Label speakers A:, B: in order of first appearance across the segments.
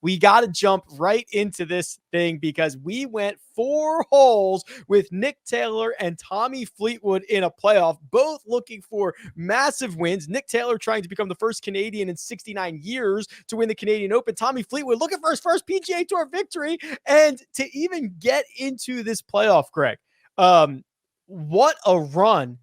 A: we got to jump right into this thing because we went 4 holes with Nick Taylor and Tommy Fleetwood in a playoff, both looking for massive wins. Nick Taylor trying to become the first Canadian in 69 years to win the Canadian Open. Tommy Fleetwood looking for his first PGA Tour victory. And to even get into this playoff, Greg, what a run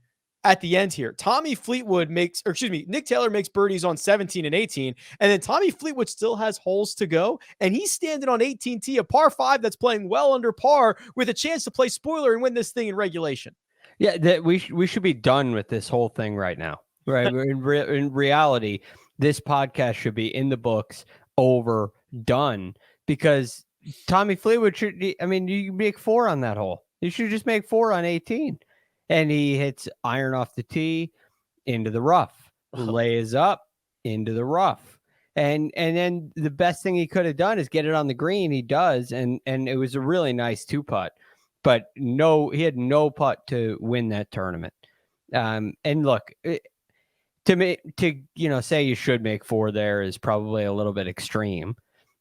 A: at the end here. Nick Taylor makes birdies on 17 and 18, and then Tommy Fleetwood still has holes to go, and he's standing on 18T, a par 5 that's playing well under par with a chance to play spoiler and win this thing in regulation.
B: Yeah, we should be done with this whole thing right now. Right? in reality, this podcast should be in the books, over, done, because Tommy Fleetwood you make 4 on that hole. You should just make 4 on 18. And he hits iron off the tee into the rough, lays up into the rough. And then the best thing he could have done is get it on the green. He does. And it was a really nice 2-putt, but he had no putt to win that tournament. And look, to say you should make 4 there is probably a little bit extreme.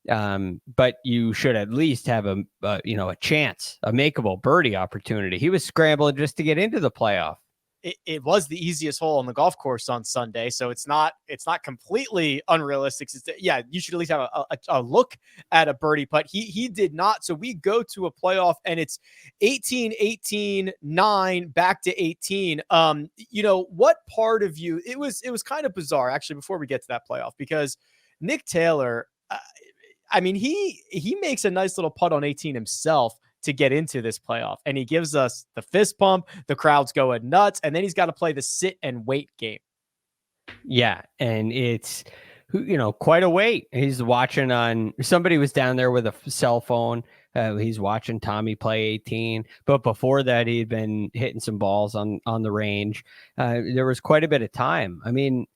B: But you should at least have a chance, a makeable birdie opportunity. He was scrambling just to get into the playoff.
A: It was the easiest hole on the golf course on Sunday, so it's not completely unrealistic. You should at least have a look at a birdie putt. He did not. So we go to a playoff and it's 18, 18, 9 back to 18. What part of you? It was kind of bizarre actually before we get to that playoff, because Nick Taylor, he makes a nice little putt on 18 himself to get into this playoff, and he gives us the fist pump. The crowd's going nuts, and then he's got to play the sit and wait game.
B: Yeah, and it's quite a wait. He's watching somebody was down there with a cell phone. He's watching Tommy play 18, but before that, he'd been hitting some balls on the range. There was quite a bit of time. I mean,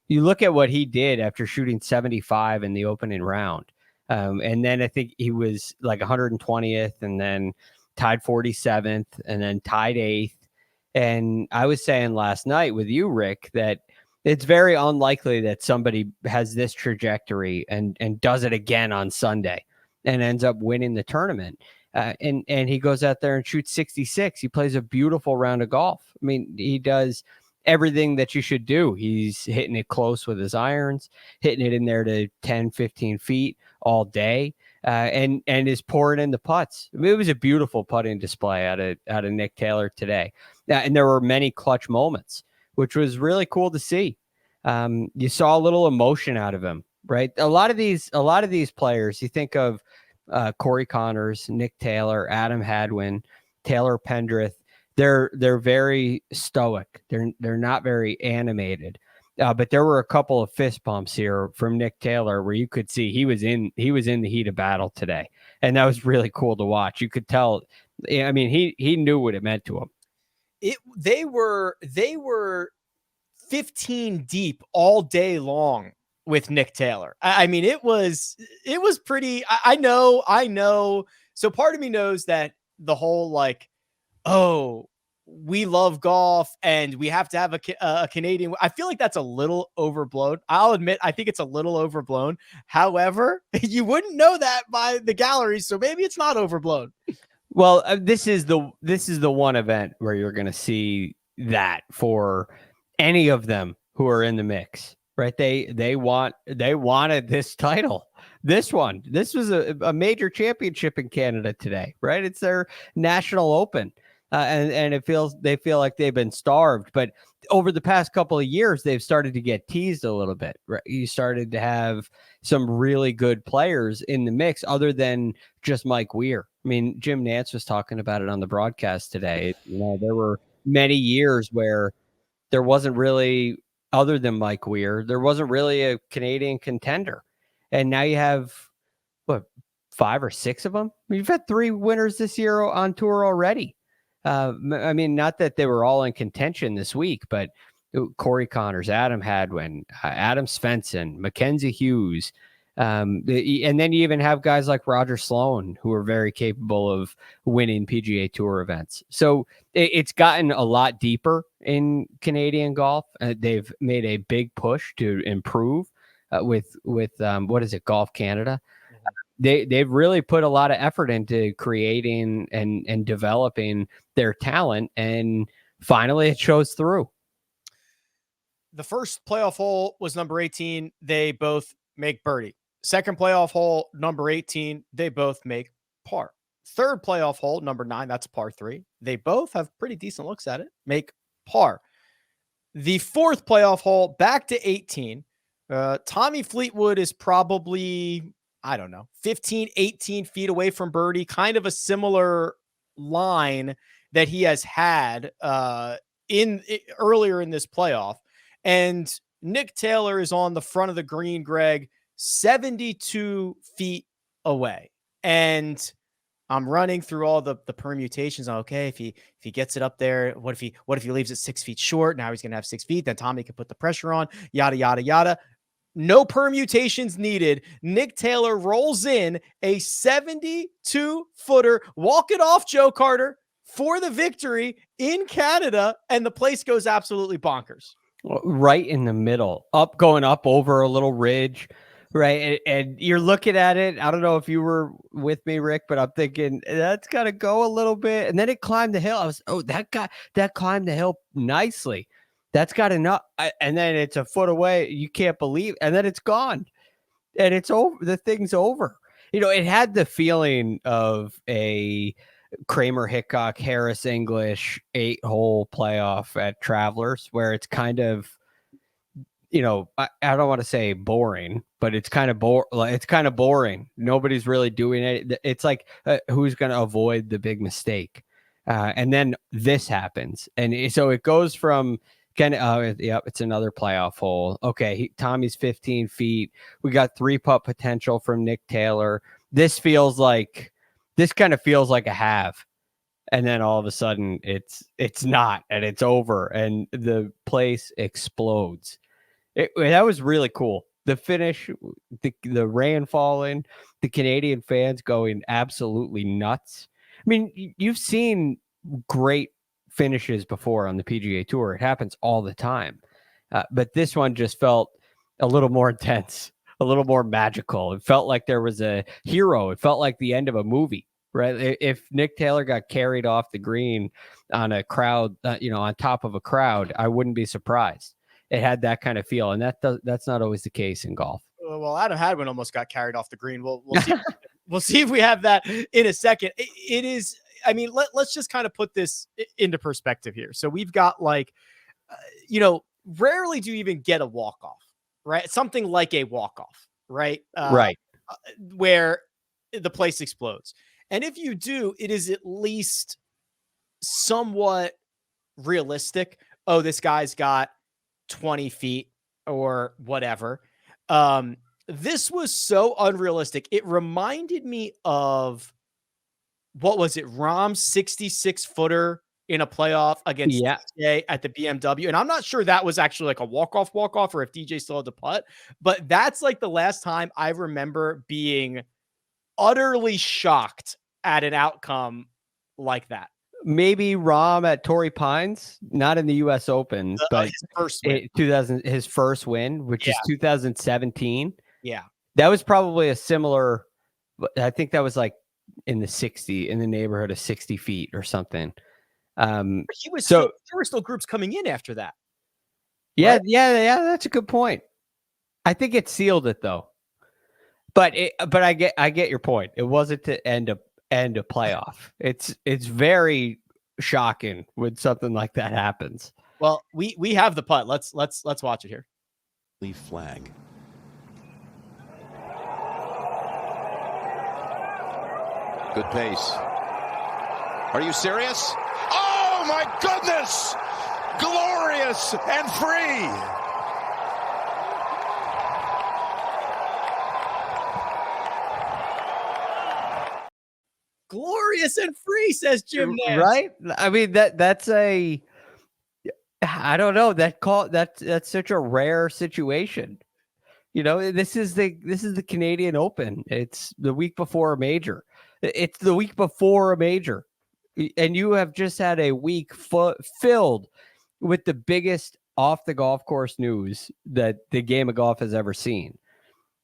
B: you look at what he did after shooting 75 in the opening round. And then I think he was like 120th, and then tied 47th, and then tied 8th. And I was saying last night with you, Rick, that it's very unlikely that somebody has this trajectory and does it again on Sunday and ends up winning the tournament. And he goes out there and shoots 66. He plays a beautiful round of golf. I mean, he does everything that you should do. He's hitting it close with his irons, hitting it in there to 10, 15 feet all day, and is pouring in the putts. I mean, it was a beautiful putting display out of Nick Taylor today. And there were many clutch moments, which was really cool to see. You saw a little emotion out of him, right? A lot of these players, you think of Corey Connors, Nick Taylor, Adam Hadwin, Taylor Pendrith. They're very stoic. They're not very animated. But there were a couple of fist bumps here from Nick Taylor where you could see he was in the heat of battle today, and that was really cool to watch. You could tell. I mean, he knew what it meant to him.
A: They were 15 deep all day long with Nick Taylor. I mean, it was pretty. I know. So part of me knows that the whole we love golf and we have to have a Canadian. I feel like that's a little overblown. I'll admit, I think it's a little overblown. However, you wouldn't know that by the galleries, so maybe it's not overblown.
B: Well, this is the one event where you're going to see that for any of them who are in the mix, right? They wanted this title. This was a major championship in Canada today, right? It's their national open. And they feel like they've been starved, but over the past couple of years, they've started to get teased a little bit. Right? You started to have some really good players in the mix other than just Mike Weir. I mean, Jim Nantz was talking about it on the broadcast today. There were many years where there wasn't really, other than Mike Weir, there wasn't really a Canadian contender. And now you have, 5 or 6 of them? You've had 3 winners this year on tour already. I mean, not that they were all in contention this week, but Corey Connors, Adam Hadwin, Adam Svensson, Mackenzie Hughes. And then you even have guys like Roger Sloan, who are very capable of winning PGA Tour events. So it's gotten a lot deeper in Canadian golf. They've made a big push to improve with what is it, Golf Canada. they've really put a lot of effort into creating and developing their talent, and finally it shows through.
A: The first playoff hole was number 18. They both make birdie. Second playoff hole, number 18, they both make par. Third playoff hole, number 9, that's a par 3. They both have pretty decent looks at it, make par. The fourth playoff hole, back to 18. Tommy Fleetwood is probably, I don't know, 15, 18 feet away from birdie, kind of a similar line that he has had earlier in this playoff. And Nick Taylor is on the front of the green, Greg, 72 feet away. And I'm running through all the permutations. Okay, if he gets it up there, what if he leaves it 6 feet short? Now he's going to have 6 feet. Then Tommy can put the pressure on, yada, yada, yada. No permutations needed. Nick Taylor rolls in a 72-footer. Walk it off, Joe Carter, for the victory in Canada. And the place goes absolutely bonkers.
B: Right in the middle, going up over a little ridge, right? And you're looking at it. I don't know if you were with me, Rick, but I'm thinking that's got to go a little bit. And then it climbed the hill. That climbed the hill nicely. That's got enough. And then it's a foot away. You can't believe. And then it's gone. And it's over. The thing's over. It had the feeling of a Kramer, Hickok, Harris, English 8-hole playoff at Travelers, where it's kind of, I don't want to say boring, but it's kind of boring. Nobody's really doing it. It's like who's going to avoid the big mistake, and then this happens, and so it goes from it's another playoff hole. Okay, Tommy's 15 feet. We got 3-putt potential from Nick Taylor. This kind of feels like a have. And then all of a sudden it's not, and it's over, and the place explodes. That was really cool. The finish, the rain falling, the Canadian fans going absolutely nuts. I mean, you've seen great finishes before on the PGA Tour. It happens all the time. But this one just felt a little more intense, a little more magical. It felt like there was a hero. It felt like the end of a movie, right? If Nick Taylor got carried off the green on a crowd, on top of a crowd, I wouldn't be surprised. It had that kind of feel, and that's not always the case in golf.
A: Well, Adam Hadwin almost got carried off the green. We'll see. We'll see if we have that in a second. It is. I mean, let's just kind of put this into perspective here. So we've got rarely do you even get a walk-off, right? Something like a walk-off, right?
B: Right.
A: Where the place explodes. And if you do, it is at least somewhat realistic. Oh, this guy's got 20 feet or whatever. This was so unrealistic. It reminded me of, what was it? Rahm's 66-footer in a playoff against DJ at the BMW. And I'm not sure that was actually like a walk-off, or if DJ still had to putt, but that's like the last time I remember being utterly shocked at an outcome like that.
B: Maybe Rahm at Torrey Pines, not in the U.S. Open, but
A: his first win.
B: His first win, which is 2017.
A: Yeah.
B: That was probably a similar, I think that was like in the neighborhood of 60 feet or something.
A: There were still groups coming in after that.
B: Yeah.
A: Right?
B: Yeah. That's a good point. I think it sealed it though. But I get your point. It wasn't to end a playoff. It's very shocking when something like that happens.
A: Well, we have the putt. Let's watch it here.
C: Leaf flag. Good pace. Are you serious? Oh my goodness! Glorious and free.
A: Glorious and free, says Jim Nance.
B: Right? I mean, that's I don't know. That's such a rare situation. This is the Canadian Open. It's the week before a major. It's the week before a major. And you have just had a week filled with the biggest off the golf course news that the game of golf has ever seen.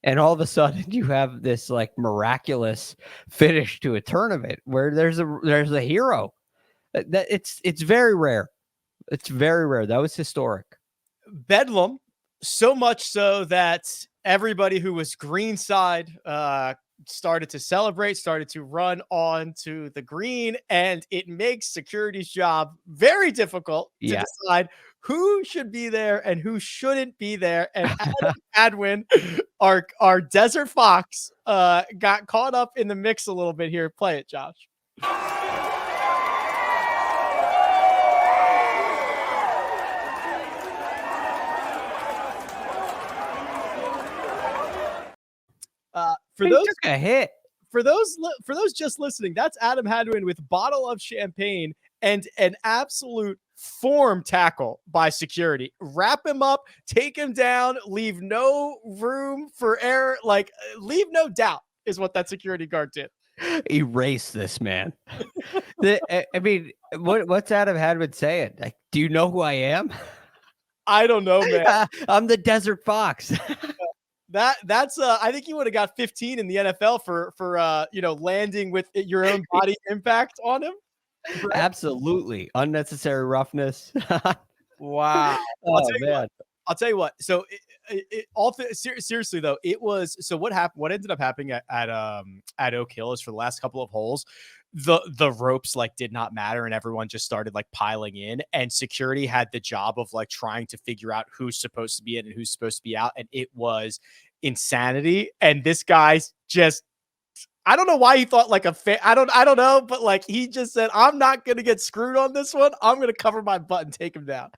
B: And all of a sudden you have this like miraculous finish to a tournament where there's a hero. That it's very rare. It's very rare. That was historic.
A: Bedlam, so much so that everybody who was greenside started to celebrate, started to run onto the green, and it makes security's job very difficult to decide who should be there and who shouldn't be there. And Adam Hadwin, our Desert Fox, got caught up in the mix a little bit here. Play it, Josh. For those
B: took a hit.
A: For those just listening, that's Adam Hadwin with bottle of champagne and an absolute form tackle by security. Wrap him up, take him down, leave no room for error. Like, leave no doubt is what that security guard did.
B: Erase this man. I mean, what's Adam Hadwin saying? Like, do you know who I am?
A: I don't know, man.
B: I'm the Desert Fox.
A: That's I think you would have got 15 in the NFL for landing with your own body impact on him.
B: Absolutely. Unnecessary roughness.
A: Wow.
B: Man.
A: I'll tell you what. So seriously though, it was, so what happened, what ended up happening at Oak Hill is for the last couple of holes, the ropes like did not matter and everyone just started like piling in, and security had the job of like trying to figure out who's supposed to be in and who's supposed to be out. And it was insanity. And this guy's just, I don't know why he thought like I don't know, but like he just said, I'm not going to get screwed on this one. I'm going to cover my butt and take him down.